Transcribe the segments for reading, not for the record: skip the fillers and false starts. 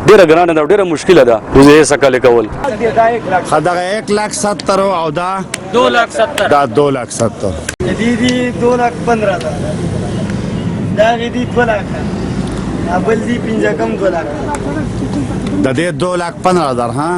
ډیره ګرانه ده ډیره مشکله ده وزې سکل کول خدغه 1,70,000 او دا 2,70,000 دا 2,70,000 دي 2,15,000 دا دي 2,00,000 بل دي 5 کم 2,00,000 د دې 2,15,000 ها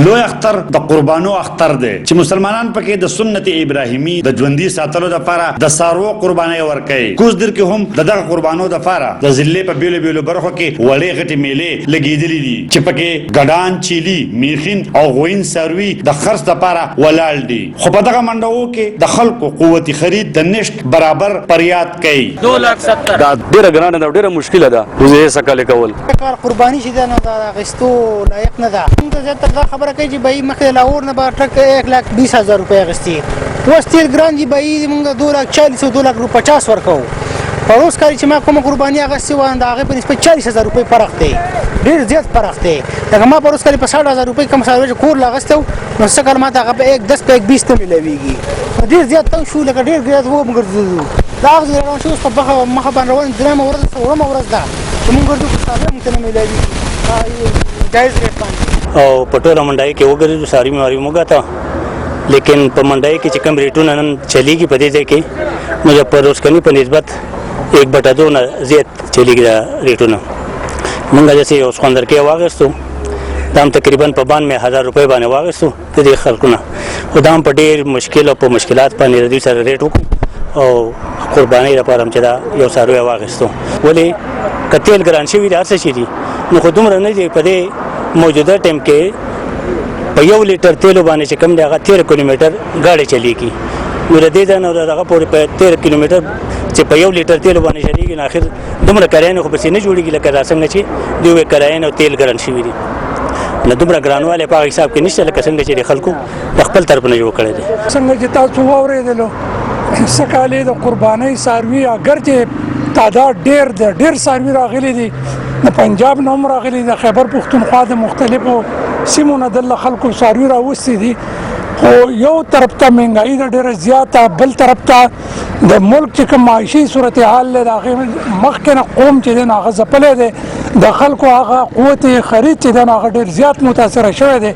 لوی اختر د قربانو اختر دی چې مسلمانان پکې د سنت ابراهیمی د ژوندۍ ساتلو لپاره د سارو قرباني ورکوي کوز در کې هم دغه قربانو لپاره د ضلع په بیلو بیلو برخو کې وړې غټې میلې لګېدلې دي چې پکې ګډان چيلي میخین او غوین سروي د خرڅ لپاره ولاړ دي خو په دغه منډو کې د خلکو قوت خرید د نشټ برابر پریاد کوي 2,70,000 دا ډیره ګرانه ده ډیره مشکله ده وزې سکل کول کار قرباني شي دا نه دا غستو لایق نه ده موږ زیاتره دا خبره کوي چې بای مخه لاور نه به ټک 1,20,000 روپۍ غستي وستیر ګران دی بای موږ 2,40,000 2,50,000 ورکو په اوس کال چې ما کوم قرباني غستي وان دا هغه په نسبت 40,000 روپۍ فرق دی ډیر زیات فرق دی دا ما په اوس کال په 60,000 روپۍ کم سره کور لاغستو نو څه کال ما دا په 1,10 په 1,20 ته ملويږي ډیر زیات تنگ شو لکه ډیر زیات و موږ دا غوښتل روان شو په مخه باندې روان درېمه ورځ ده چې موږ ورته په ساده متنه ملوي جایز ریټ باندې او په ټوله منډای کې وګرځو ساری مې موږ ته لیکن په منډای کې چې کوم ریټونه نن چلیږي په دې ځای کې نو په روزکني په نسبت 1/2 نه زیات چلیږي دا ریټونه موږ چې یو خوندر کې واغستو دام تقریبا په 92,000 روپۍ باندې واغستو د دې خلکونه خو دام په ډېر مشکل او په مشکلات باندې د دې سره ریټ وکړو او قرباني لپاره چې دا یو ساروی واغستو ولې کتل ګران شوی د هر څه دي نو خو دومره نه دی په دې موجوده ټیم کې په 1 لیټر تیلو باندې چې کم دی هغه 13 کیلومتر ګاډي چلیږي نو د دې ځای نه دغه پورې په 13 کیلومتر چې په 1 لیټر تیلو باندې چلیږي نو اخر دومره کرایه خو بس نه جوړیږي لکه دا څنګه چې دوی کرایه او تیل ګران شوی دي نو دومره ګرانواله په حساب کې نشته لکه څنګه چې خلکو خپل طرف نه جوړ کړی دي څنګه چې تاسو واورېدلو سکالې د قربانۍ ساروي اگر چې تعداد ډېر ساروي راغلي دي د پنجاب نه هم راغلي د خیبر پښتونخوا د مختلفو سیمو نه د خلکو ساروي راوستي دي خو یو طرف ته مهنګایي د ډېره زیاته بل طرف ته د ملک چې کوم معاشي صورتحال دی د هغې مخکې نه قوم چې دی نو هغه ځپلی دی د خلکو هغه قوت خرید چې دی نو هغه ډېر زیات متاثره شوی دی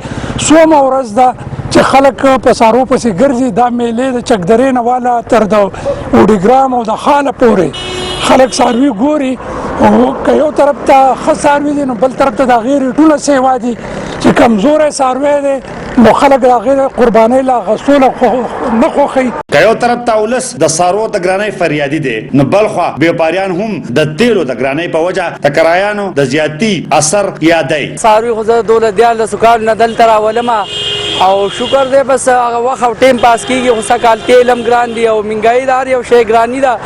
څومره ورځ ده چې خلک په سارو پسې ګرځي دا میلې د چکدرې نه والا تر د اوډیګرام او د خاله پورې خلک ساروي ګوري او که یو طرف ته ښه ساروي دی نو بل طرف ته د هغې ریټونه سیوا دي چې کمزوری ساروی دی نو خلک د هغې قربانۍ له اخیستو نه خوښوي که یو طرف ته ولس د سارو د ګرانۍ فریادي دی نو بل خوا بیپاریان هم د تیلو د ګرانۍ په وجه د کرایانو د زیاتي اثر یادوي ساروي خو زه 12 کال نه دلته راولمه او شکر دی بس هغه وخت او ټیم پاس کیږي خو سکال تیل هم ګران دي او مهنګایي دار یو شی ګرانی ده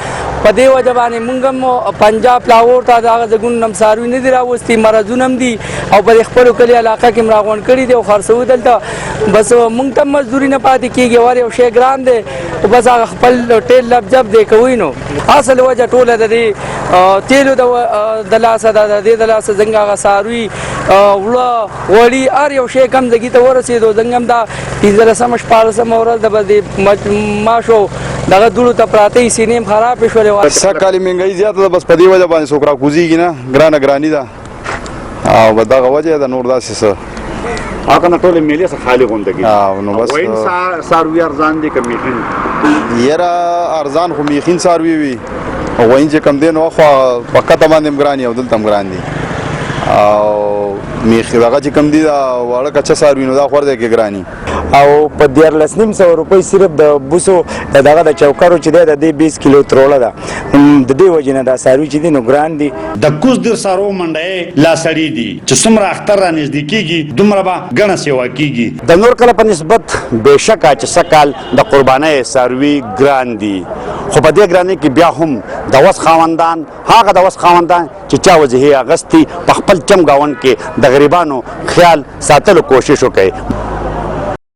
په دې وجه باندې مونږ هم پنجاب لاهور ته دغه ځګون هم ساروي نه دي راوستي مرضونه هم دي او په خپل کلی علاقه کې مراغون کړي دي او خرڅو دلته بس مونږ ته مزدوري نه پاتې کیږي ور یو شی ګران دی او بس هغه خپل ټیل لبجب دی کوي نو اصل وجه ټوله د دې تیلو د لاسه د دې د لاسه څنګه هغه ساروي وړي هر یو شی کم ځای ته ورسېدو څنګه هم دا 15 14 ورځ د بده ماشو دغه دوړو ته پراته سینې خراب شولې سکالي مهنګایي زیاته ده بس په دې وجه باندې څوک راکوزیږي نه ګراني ده او په دغه وجه ده نور داسې څه هغه نه ټولې میلې څخه خالي غونډه او نو بس وین ساروي ارزان دي که میخین یاره ارزان خو میخین ساروي وي او وین چې کم دی نو خو په کته باندې هم ګران او دلته هم ګران دي او میخ دغه چې کم دي دا واړه کچه ساروي نو دا خور دی کې ګراني او په 14,500 روپۍ صرف د بوسو دغه د چوکرو چې دی د دې 20 کیلو تروله ده د دې وجې نه دا ساروي چې دي نو ګران دي د کوز در سارو منډۍ لا سړي دي چې څومره اختر را نږدې کېږي دومره به ګڼه سیوا کېږي د نور کله په نسبت بېشکه چې سږ د قربانۍ ساروي ګران دي خو په دې ګرانۍ کې بیا هم د وس خاوندان هغه د وس خاوندان چې چا وجهې اغستي په خپل چم ګاونډ کې د غریبانو خیال ساتلو کوشش وکړي